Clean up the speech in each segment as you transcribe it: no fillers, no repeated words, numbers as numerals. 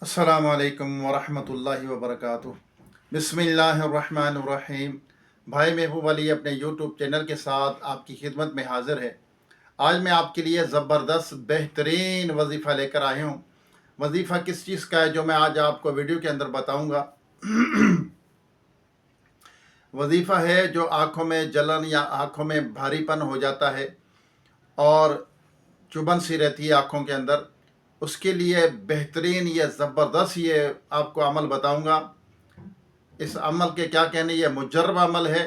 अस्सलामु अलैकुम वरहमतुल्लाहि वबरकातुह। बिस्मिल्लाहिर्रहमानिर्रहीम। भाई महबूब अली अपने यूट्यूब चैनल के साथ आपकी खिदमत में हाज़िर है। आज मैं आपके लिए ज़बरदस्त बेहतरीन वजीफ़ा लेकर आया हूँ। वजीफ़ा किस चीज़ का है जो मैं आज आपको वीडियो के अंदर बताऊँगा। वजीफ़ा है जो आँखों में जलन या आँखों में भारीपन हो जाता है और चुभन सी रहती है आँखों के अंदर, उसके लिए बेहतरीन ये ज़बरदस्त ये आपको अमल बताऊंगा। इस अमल के क्या कहने, ये मुजर्रब अमल है।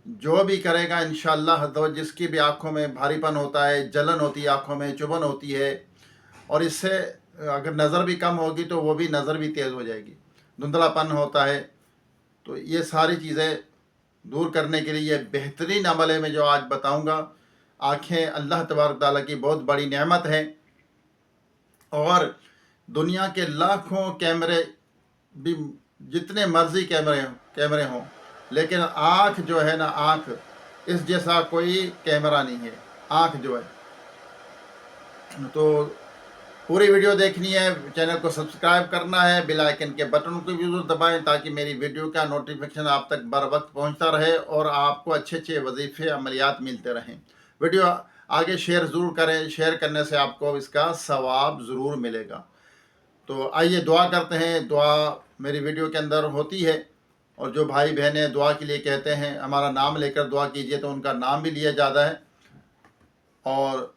जो भी करेगा इंशाअल्लाह, तो जिसकी भी आँखों में भारीपन होता है, जलन होती है, आँखों में चुभन होती है, और इससे अगर नज़र भी कम होगी तो वो भी नज़र भी तेज़ हो जाएगी, धुंधलापन होता है, तो ये सारी चीज़ें दूर करने के लिए ये बेहतरीन अमल है मैं जो आज बताऊंगा। आँखें अल्लाह तबारक ताला की बहुत बड़ी नेमत है और दुनिया के लाखों कैमरे भी, जितने मर्जी कैमरे हों, लेकिन आँख जो है ना, आँख इस जैसा कोई कैमरा नहीं है। आँख जो है, तो पूरी वीडियो देखनी है, चैनल को सब्सक्राइब करना है, बेल आइकन के बटन को भी जरूर दबाएं ताकि मेरी वीडियो का नोटिफिकेशन आप तक बर वक्त पहुँचता रहे और आपको अच्छे अच्छे वजीफ़े अमलियात मिलते रहें। वीडियो आगे शेयर ज़रूर करें, शेयर करने से आपको इसका सवाब ज़रूर मिलेगा। तो आइए दुआ करते हैं। दुआ मेरी वीडियो के अंदर होती है और जो भाई बहनें दुआ के लिए कहते हैं, हमारा नाम लेकर दुआ कीजिए, तो उनका नाम भी लिया जाता है और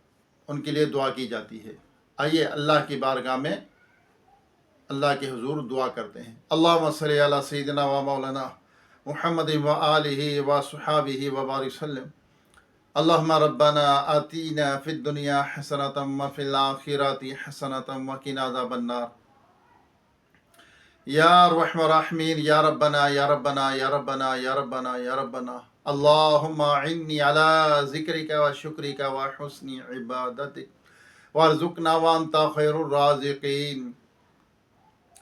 उनके लिए दुआ की जाती है। आइए अल्लाह की बारगाह में, अल्लाह के हुजूर दुआ करते हैं। अल्लाहुम्मा सल्ली अला सय्यिदिना व मौलाना मुहम्मद व आलिहि व सुहाबिहि व बारिक वसल्लम। अल्लाहुम्मा रब्बना आतीना फिद दुनिया हसनतम व फिल आखिरति हसनतम व किना अज़ाबन नार। या रहमान रहीम, या रब्बना या रब्बना या रब्बना या रब्बना या रब्बना। अल्लाहुम्मा इन्नी अला ज़िक्रिका व शुक्रिका व हुस्नि इबादतिक वर्ज़ुक़ना व अंता खैरुर राज़िक़ीन।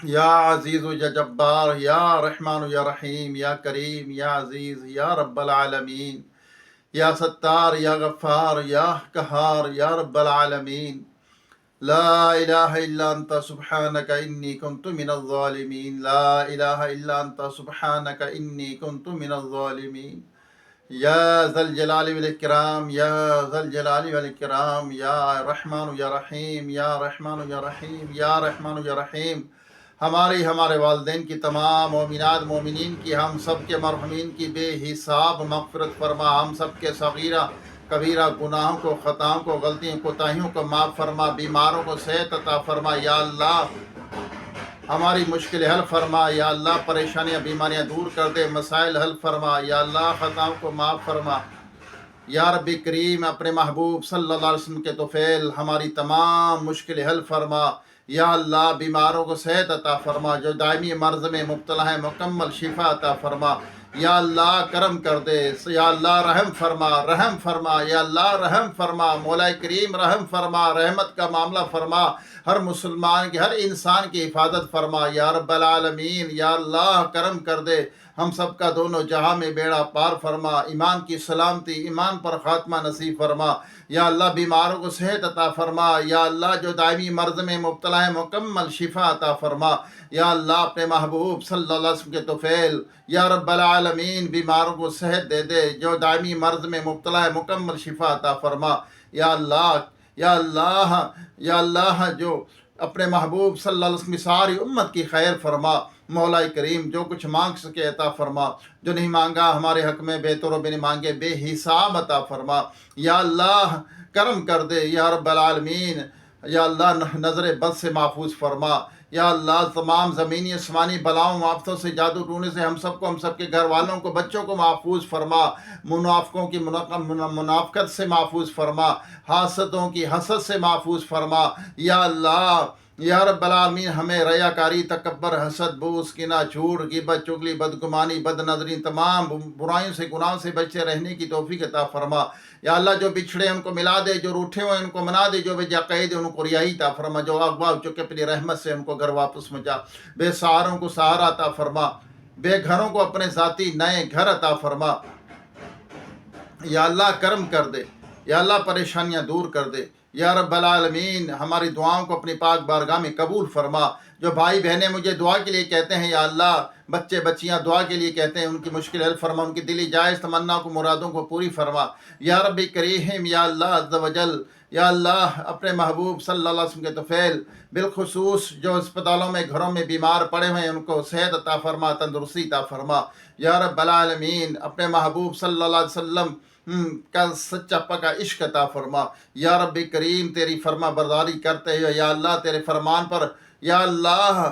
या अज़ीज़ु या जब्बार, या रहमान या रहीम, या करीम, या अज़ीज़, या रब्बल आलमीन, या सत्तार, या गफ़्फ़ार, या क़हार, या रब्बल आलमीन। ला इलाहा इल्ला अंता सुब्हानका इन्नी कुन्तु मिनज़ ज़ालिमीन। ला इलाहा इल्ला अंता सुब्हानका इन्नी कुन्तु मिनज़ ज़ालिमीन। या ज़ल जलाली वल इकराम, या ज़ल जलाली वल इकराम, या रहमान या रहीम, या रहमान या रहीम, या रहमान या रहीम। हमारे वालिदैन की, तमाम मोमिनात मोमिनीन की, हम सब के मरहुमीन की बेहिसाब मग़फ़िरत फरमा। हम सब के सगीरा कबीरा गुनाहों को, ख़ताओं को, गलतियों कोताहियों को माफ़ फरमा। बीमारों को सेहत अता फरमा। या अल्लाह हमारी मुश्किल हल फरमा। या अल्लाह परेशानियाँ बीमारियाँ दूर कर दे, मसाइल हल फरमा। या अल्लाह ख़ताओं को माफ़ फरमा। या रब्बी करीम, अपने महबूब सल्लल्लाहु अलैहि वसल्लम के तोफ़ैल हमारी तमाम मुश्किल हल फरमा। या अल्लाह बीमारों को सेहत अता फरमा, जो दायमी मर्ज़ में मुब्तला है मुकम्मल शिफा अता फरमा। या अल्लाह करम कर दे। या अल्लाह रहम फरमा, रहम फरमा। या अल्लाह रहम फरमा, मौला करीम रहम फरमा, रहमत का मामला फरमा। हर मुसलमान की, हर इंसान की हिफाजत फरमा या रब्बल आलमीन। या अल्लाह करम कर दे, हम सब का दोनों जहां में बेड़ा पार फरमा। ईमान की सलामती, ईमान पर खात्मा नसीब फरमा। या अल्लाह बीमारों को सेहत अता फरमा। या अल्लाह जो दायमी मर्ज़ में मुब्तला है मुकम्मल शिफा अता फरमा। या अल्लाह अपने महबूब सल्लल्लाहु अलैहि वसल्लम के तोफ़ैल या रब्बल आलमीन बीमारों को सेहत दे दे, जो दायमी मर्ज़ में मुब्तला है मुकम्मल शिफा अता फरमा। या अल्लाह, या अल्लाह, या अल्लाह जो अपने महबूब सल्लल्लाहु अलैहि वसल्लम की सारी उम्मत की खैर फरमा। मौला करीम जो कुछ मांग सके अता फरमा, जो नहीं मांगा हमारे हक़ में बेतौर बिन मांगे बेहिसाब अता फरमा। या अल्लाह करम कर दे या रब्बल आलमीन। या अल्लाह नज़र बद से महफूज फरमा। या अल्लाह तमाम ज़मीनी आसमानी बलाओं आफ़तों से, जादू टूने से हम सबको, हम सबके घर वालों को, बच्चों को महफूज फरमा। मुनाफ़िकों की मुनाफ़क़त से महफूज फरमा। हासदों की हसद से महफूज फरमा। या अल्लाह, या रब्बल आलमीन हमें रयाकारी, तकब्बर, हसद, बूस, किना, झूठ, गिबत, चुगली, बदगुमानी, बदनज़री, तमाम बुराइयों से, गुनाहों से बचते रहने की तौफीक अता फरमा। या अल्लाह जो बिछड़े उनको मिला दे, जो रूठे हुए उनको मना दे, जो बेजाक़ैद उनको रिहाई अता फरमा, जो अगवा हो चुके अपनी रहमत से उनको घर वापस मचा। बेसहारों को सहारा अता फरमा, बेघरों को अपने ज़ाती नए घर अता फरमा। या अल्लाह करम कर दे, या अल्लाह परेशानियाँ दूर कर दे। یا رب العالمین ہماری دعاؤں کو اپنی پاک بارگاہ میں قبول فرما۔ جو بھائی بہنیں مجھے دعا کے لیے کہتے ہیں یا اللہ، بچے بچیاں دعا کے لیے کہتے ہیں، ان کی مشکل حل فرما، ان کی دلی جائز تمنا کو مرادوں کو پوری فرما یا رب کریم۔ یا اللہ عز و جل، یا اللہ اپنے محبوب صلی اللہ علیہ وسلم کے طفیل بالخصوص جو اسپتالوں میں گھروں میں بیمار پڑے ہوئے ہیں ان کو صحت عطا فرما، تندرستی عطا فرما یا رب العالمین۔ اپنے محبوب صلی اللہ علیہ وسلم کا سچا پکا عشق عطا فرما یا رب کریم۔ تیری فرما برداری کرتے ہوئے یا اللہ تیرے فرمان پر یا اللہ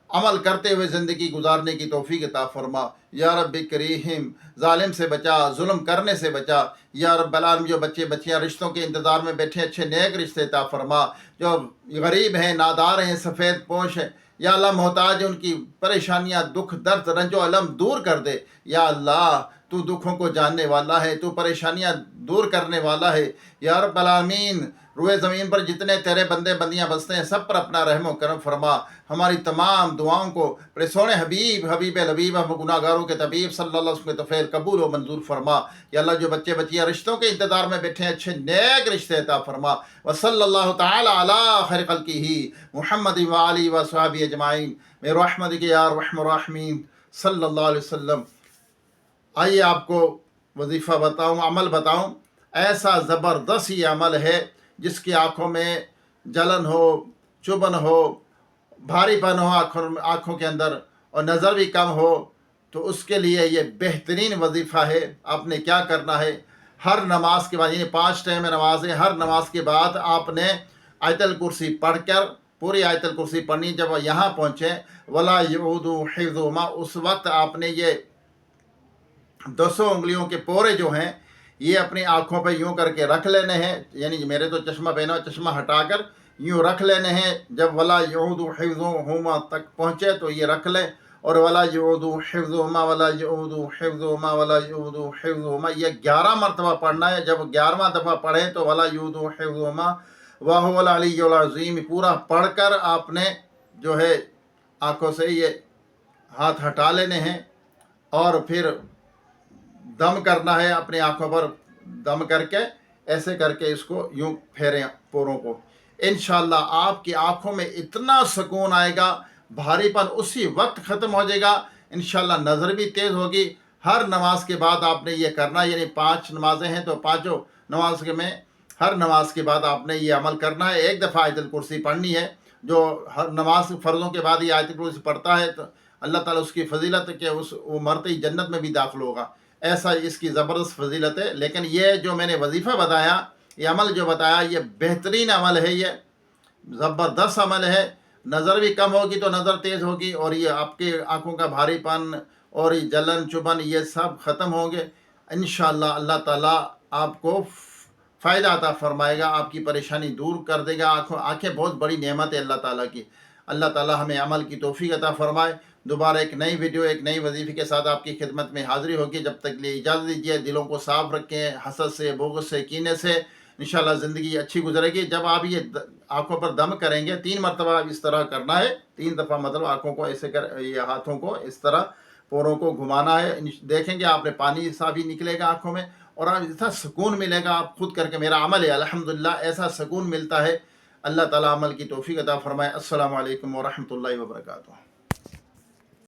عمل کرتے ہوئے زندگی گزارنے کی توفیق عطا فرما یا رب کریم۔ ظالم سے بچا، ظلم کرنے سے بچا یا رب العالمین۔ جو بچے بچیاں رشتوں کے انتظار میں بیٹھے اچھے نیک رشتے عطا فرما۔ جو غریب ہیں، نادار ہیں، سفید پوش ہیں یا اللہ محتاج، ان کی پریشانیاں، دکھ درد، رنج و علم دور کر دے یا اللہ۔ تو دکھوں کو جاننے والا ہے، تو پریشانیاں دور کرنے والا ہے یا رب العالمین۔ روئے زمین پر جتنے تیرے بندے بندیاں بستے ہیں سب پر اپنا رحم و کرم فرما۔ ہماری تمام دعاؤں کو اپنے سونے حبیب لبیب ہم گناہ گاروں کے طبیب صلی اللہ علیہ وسلم کے طفیل قبول و منظور فرما یا اللہ۔ جو بچے بچیاں رشتوں کے انتظار میں بیٹھے ہیں اچھے نیک رشتے عطا فرما۔ وصلی اللہ تعالی علی خیر خلقہ محمد و آلہ و صحابہ اجمعین برحمتک یا ارحم الراحمین صلی اللہ علیہ وسلم۔ آئیے آپ کو وظیفہ بتاؤں، عمل بتاؤں۔ ایسا زبردست یہ عمل ہے جس کی آنکھوں میں جلن ہو، چبھن ہو، بھاری پن ہو آنکھوں کے اندر اور نظر بھی کم ہو، تو اس کے لیے یہ بہترین وظیفہ ہے۔ آپ نے کیا کرنا ہے، ہر نماز کے بعد، یعنی 5 ٹائم نماز ہے، ہر نماز کے بعد آپ نے آیت الکرسی پڑھ کر، پوری آیت الکرسی پڑھنی۔ جب یہاں پہنچے ولا یعود حفظہما، اس وقت آپ نے یہ 200 انگلیوں کے پورے جو ہیں یہ اپنی آنکھوں پہ یوں کر کے رکھ لینے ہیں، یعنی میرے تو چشمہ پہنا، چشمہ ہٹا کر یوں رکھ لینے ہیں۔ جب ولا یعود حفظہما تک پہنچے تو یہ رکھ لیں، اور ولا یعود حفظہما ولا یعود حفظہما ولا یعود حفظہما یہ 11 مرتبہ پڑھنا ہے۔ جب 11واں دفعہ پڑھیں تو ولا یعود حفظہما وہو العلی العظیم پورا پڑھ کر آپ نے جو ہے آنکھوں سے یہ ہاتھ ہٹا لینے ہیں، اور پھر دم کرنا ہے، اپنی آنکھوں پر دم کر کے ایسے کر کے اس کو یوں پھیریں پوروں کو۔ انشاءاللہ آپ کی آنکھوں میں اتنا سکون آئے گا، بھاری پن اسی وقت ختم ہو جائے گا، انشاءاللہ نظر بھی تیز ہوگی۔ ہر نماز کے بعد آپ نے یہ کرنا، یعنی 5 نمازیں ہیں تو 5 نماز میں ہر نماز کے بعد آپ نے یہ عمل کرنا ہے۔ ایک دفعہ آیت الکرسی پڑھنی ہے۔ جو ہر نماز فرضوں کے بعد یہ آیت الکرسی پڑھتا ہے تو اللہ تعالیٰ اس کی فضیلت کہ وہ مرتے ہی جنت میں بھی داخل ہوگا، ایسا اس کی زبردست فضیلت ہے۔ لیکن یہ جو میں نے وظیفہ بتایا، یہ عمل جو بتایا، یہ بہترین عمل ہے، یہ زبردست عمل ہے۔ نظر بھی کم ہوگی تو نظر تیز ہوگی، اور یہ آپ کے آنکھوں کا بھاری پن اور یہ جلن چبھن یہ سب ختم ہوں گے انشاءاللہ۔ اللہ تعالیٰ آپ کو فائدہ عطا فرمائے گا، آپ کی پریشانی دور کر دے گا۔ آنکھیں بہت بڑی نعمت ہے اللہ تعالیٰ کی۔ اللہ تعالیٰ ہمیں عمل کی توفیق عطا فرمائے۔ دوبارہ ایک نئی ویڈیو، ایک نئی وظیفے کے ساتھ آپ کی خدمت میں حاضری ہوگی۔ جب تک لیے اجازت دیجیے، دلوں کو صاف رکھیں، حسد سے، بغض سے، کینے سے۔ انشاءاللہ زندگی اچھی گزرے گی۔ جب آپ یہ آنکھوں پر دم کریں گے 3 مرتبہ اس طرح کرنا ہے، 3 دفعہ مطلب آنکھوں کو ایسے یہ ہاتھوں کو اس طرح پوروں کو گھمانا ہے۔ دیکھیں گے آپ نے پانی سا بھی نکلے گا آنکھوں میں، اور آپ اتنا سکون ملے گا۔ آپ خود کر کے، میرا عمل ہے الحمدللہ، ایسا سکون ملتا ہے۔ اللہ تعالیٰ عمل کی توفیق عطا فرمائے۔ السلام علیکم ورحمۃ اللہ وبرکاتہ۔